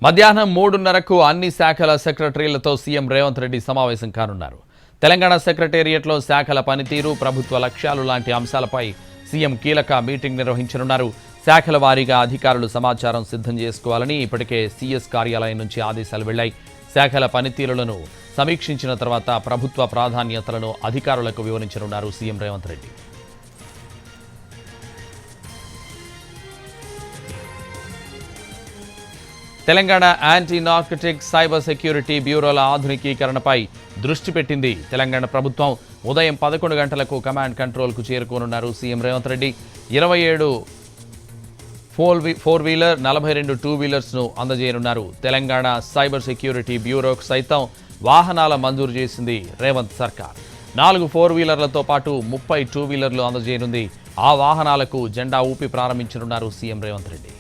మధ్యాహ్నం 3:30కు అన్ని శాఖల సెక్రటరీలతో సీఎం రేవంత్ రెడ్డి సమావేశం కానున్నారు. తెలంగాణ సెక్రటేరియట్లో శాఖల పనితీరు, ప్రభుత్వ లక్ష్యాలు లాంటి అంశాలపై సీఎం కీలక మీటింగ్ నిర్వహించనున్నారు. శాఖల వారీగా అధికారులు సమాచారం సిద్ధం చేసుకోవాలని ఇప్పటికే సీఎస్ కార్యాలయం నుంచి ఆదేశాలు వెళ్లాయి. శాఖల పనితీరులను సమీక్షించిన తర్వాత ప్రభుత్వ ప్రాధాన్యతలను అధికారులకు వివరించనున్నారు CM Revanth Reddy. Telangana anti narcotics cyber security బ్యూరోల ఆధునికీకరణపై దృష్టి పెట్టింది తెలంగాణ ప్రభుత్వం. ఉదయం 11 గంటలకు కమాండ్ కంట్రోల్కు చేరుకోనున్నారు సీఎం రేవంత్ రెడ్డి. 27 4 వీలర్ 42 2 వీలర్స్ను అందజేయనున్నారు. తెలంగాణ సైబర్ సెక్యూరిటీ బ్యూరోకు సైతం వాహనాల మంజూరు చేసింది రేవంత్ సర్కార్. 4 4 వీలర్లతో పాటు 30 2 వీలర్లు అందజేయనుంది. ఆ వాహనాలకు జెండా ఊపి ప్రారంభించనున్నారు సీఎం రేవంత్ రెడ్డి.